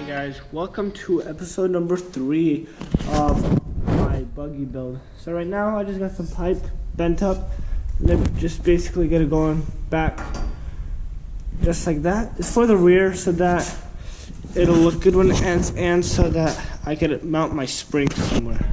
Guys, welcome to episode number 3 of my buggy build. So right now I just got some pipe bent up and then just basically get it going back just like that. It's for the rear so that it'll look good when it ends and so that I can mount my spring somewhere.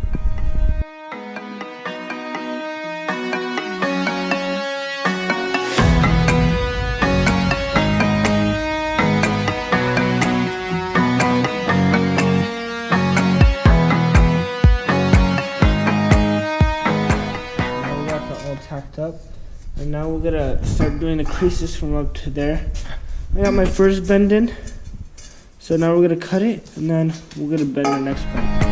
Tacked up, and now we're gonna start doing the creases from up to there. I got my first bend in, so now we're gonna cut it and then we're gonna bend the next part.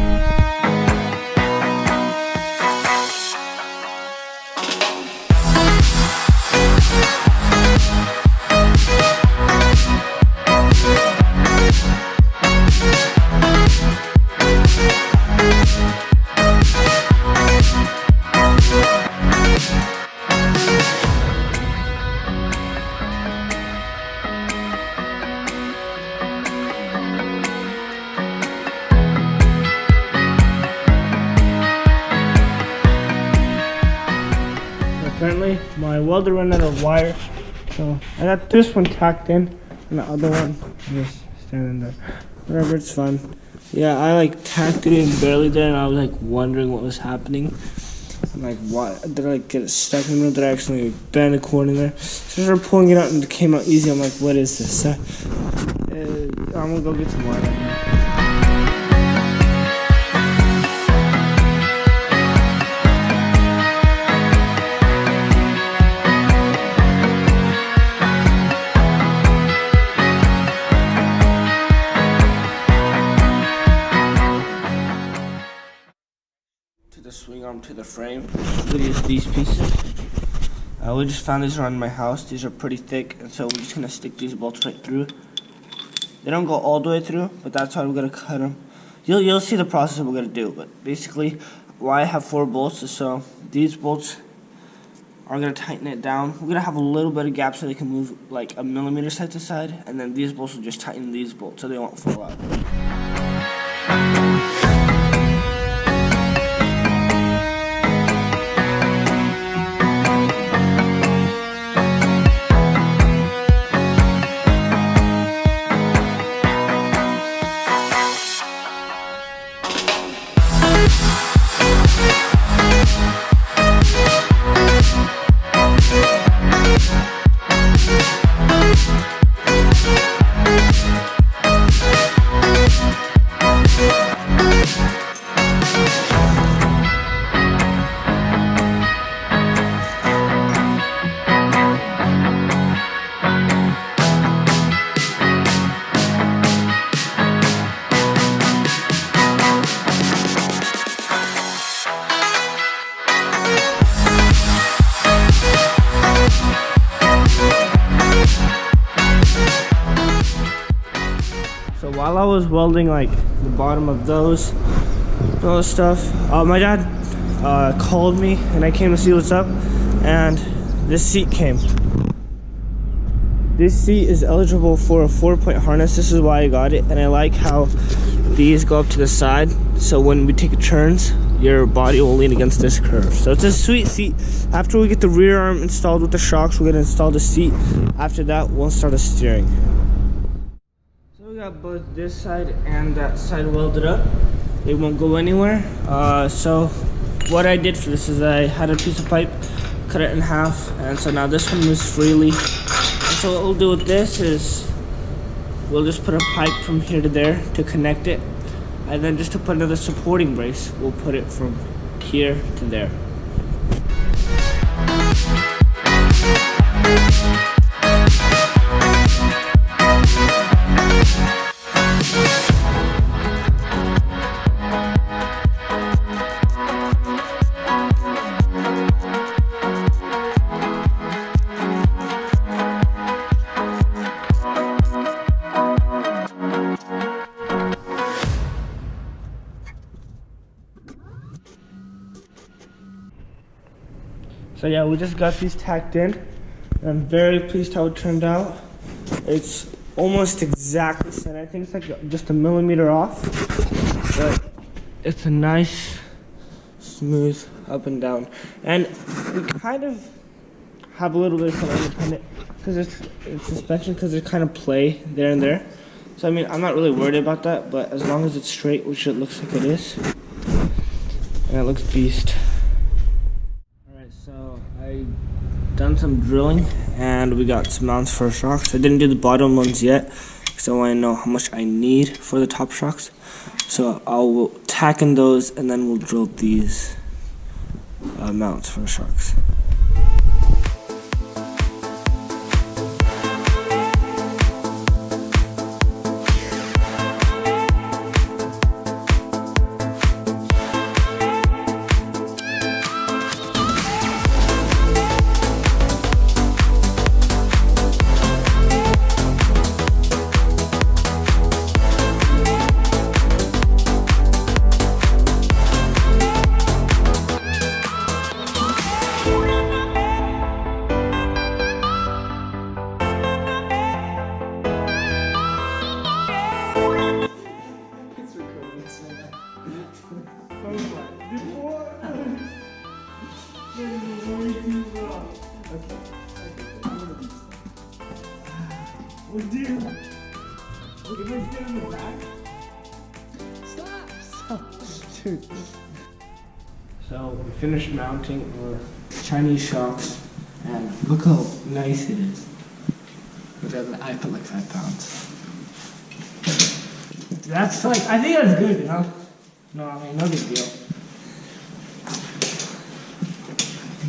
Apparently, my welder ran out of wire, so I got this one tacked in, and the other one just standing there. Whatever, it's fun. Yeah, I tacked it in barely there, and I was wondering what was happening. I'm what? Did I get it stuck in the middle? Did I actually bend a cord in there? So I started pulling it out, and it came out easy. I'm like, what is this? So, I'm gonna go get some wire right now. The swing arm to the frame. We're gonna use these pieces. We just found these around my house. These are pretty thick, and so we're just gonna stick these bolts right through. They don't go all the way through, but that's how we're gonna cut them. You'll see the process we're gonna do, but basically, why I have 4 bolts is so these bolts are gonna tighten it down. We're gonna have a little bit of gap so they can move like a millimeter side to side, and then these bolts will just tighten these bolts so they won't fall out. So while I was welding the bottom of those stuff, my dad called me and I came to see what's up, and this seat came. This seat is eligible for a 4-point harness. This is why I got it, and I like how these go up to the side, so when we take turns, your body will lean against this curve. So it's a sweet seat. After we get the rear arm installed with the shocks, we're gonna install the seat. After that, we'll start the steering. We got both this side and that side welded up. They won't go anywhere. So what I did for this is I had a piece of pipe, cut it in half, and so now this one moves freely. And so what we'll do with this is we'll just put a pipe from here to there to connect it, and then just to put another supporting brace, we'll put it from here to there. So yeah, we just got these tacked in. I'm very pleased how it turned out. It's almost exact. exactly center. I think it's like just a millimeter off, but it's a nice, smooth up and down. And we kind of have a little bit of independent because it's suspension, because there's kind of play there and there. So I mean, I'm not really worried about that, but as long as it's straight, which it looks like it is, and it looks beast. All right, so I done some drilling and we got some mounts for our shocks. I didn't do the bottom ones yet because I want to know how much I need for the top shocks. So I'll tack in those and then we'll drill these mounts for the shocks. Oh dear. If I get in the back. Stop. Dude. So we finished mounting our Chinese shocks and look how nice it is. I put like 5 pounds. That's like, I think that's good, you know? No, I mean, no big deal.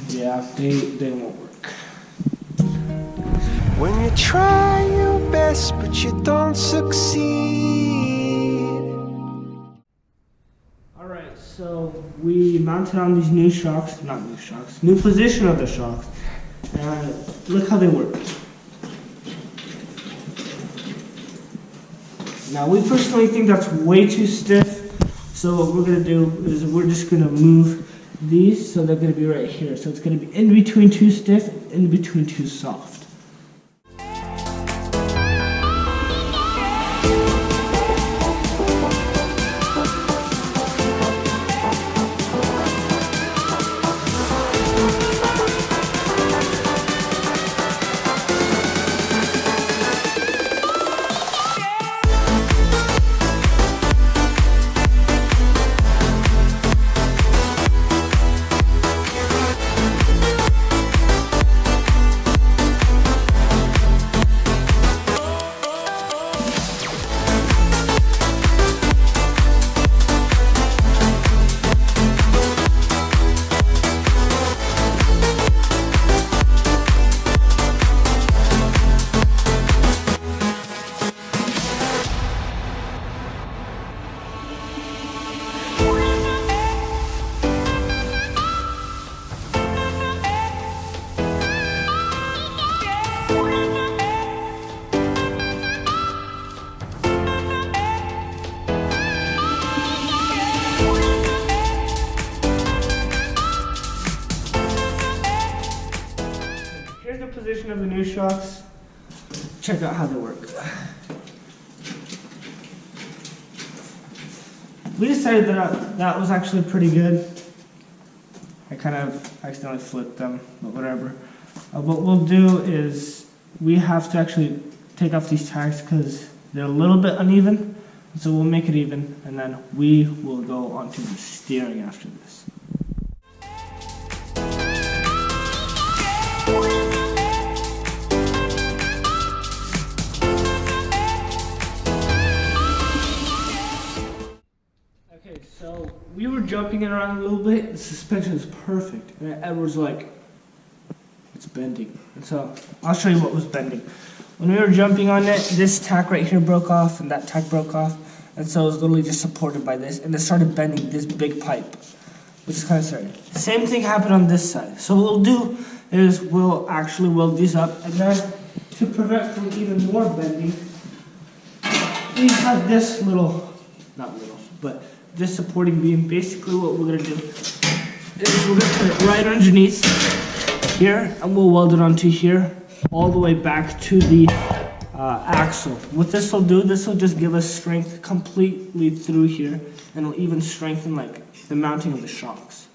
Yeah, they won't work. When you try your best but you don't succeed. Alright, so we mounted on these new shocks, not new shocks, new position of the shocks. And look how they work. Now we personally think that's way too stiff. So what we're gonna do is we're just gonna move these so they're gonna be right here. So it's gonna be in between too stiff, in between too soft. Here's the position of the new shocks. Check out how they work. We decided that that was actually pretty good. I kind of accidentally flipped them, but whatever. What we'll do is we have to actually take off these tacks because they're a little bit uneven. So we'll make it even, and then we will go onto the steering after this. Okay, so we were jumping it around a little bit. The suspension is perfect, and Edward's like, it's bending. And so I'll show you what was bending. When we were jumping on it, this tack right here broke off, and that tack broke off, and so it was literally just supported by this, and it started bending this big pipe, which is kind of scary. Same thing happened on this side. So what we'll do is we'll actually weld these up, and then to prevent from even more bending, we have this little, not little, but this supporting beam. Basically what we're going to do is we're going to put it right underneath here, and we'll weld it onto here all the way back to the axle. What this will do, this will just give us strength completely through here, and it'll even strengthen like the mounting of the shocks.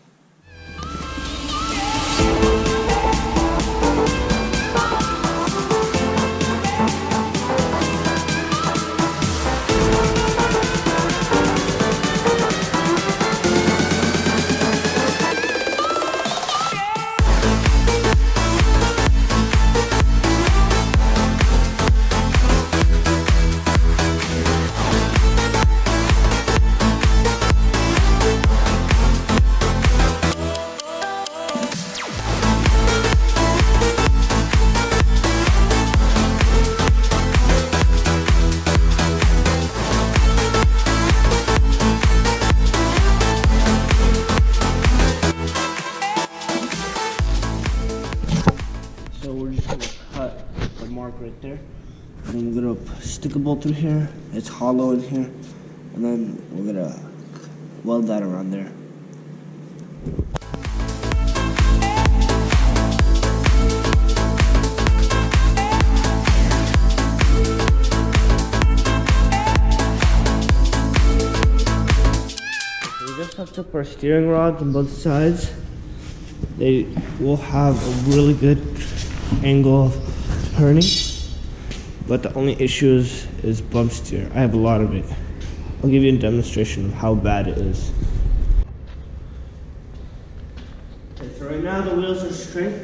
So we're just gonna cut the mark right there. And then we're gonna stick a bolt through here. It's hollow in here. And then we're gonna weld that around there. We just hooked up our steering rods on both sides. They will have a really good angle of turning, but the only issue is bump steer. I have a lot of it. I'll give you a demonstration of how bad it is. Okay, so right now the wheels are straight.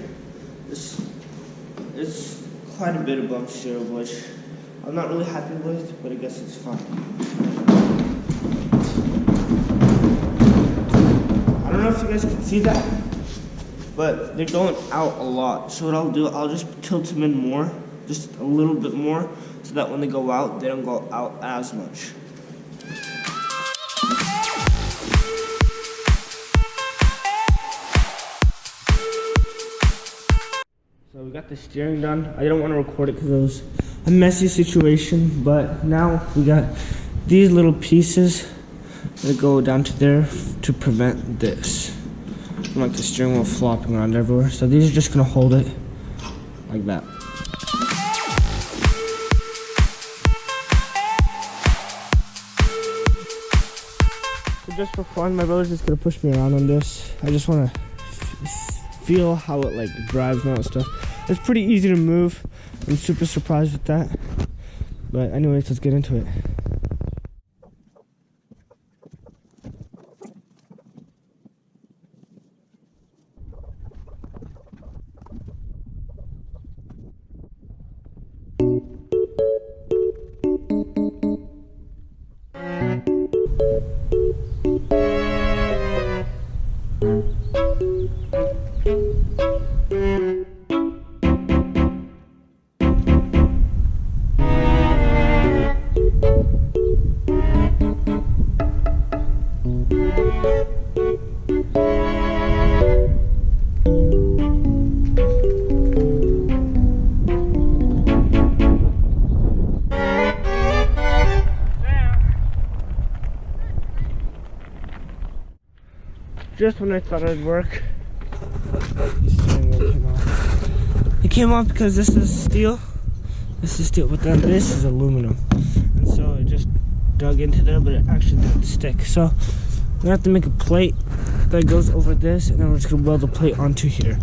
It's quite a bit of bump steer, which I'm not really happy with, but I guess it's fine. I don't know if you guys can see that, but they're going out a lot. So what I'll do, I'll just tilt them in more, just a little bit more, so that when they go out, they don't go out as much. So we got the steering done. I didn't want to record it because it was a messy situation, but now we got these little pieces that go down to there to prevent this. Like the steering wheel flopping around everywhere. So these are just gonna hold it like that. So just for fun, my brother's just gonna push me around on this. I just wanna feel how it like drives and all that stuff. It's pretty easy to move. I'm super surprised with that. But anyways, let's get into it. Just when I thought it would work, it came off because this is steel. This is steel, but then this is aluminum, and so it just dug into there, but it actually didn't stick. So we're gonna have to make a plate that goes over this, and then we're just gonna weld the plate onto here.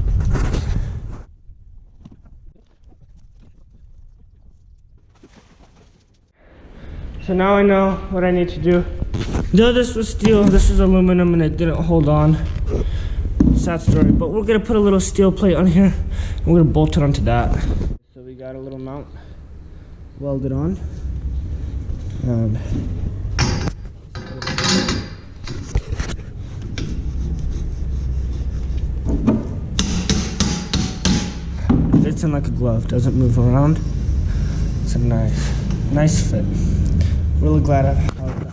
So now I know what I need to do. Though this was steel, this is aluminum, and it didn't hold on. Sad story, but we're gonna put a little steel plate on here, and we're gonna bolt it onto that. So we got a little mount welded on, and it fits in like a glove, doesn't move around. It's a nice fit. Really glad I have that.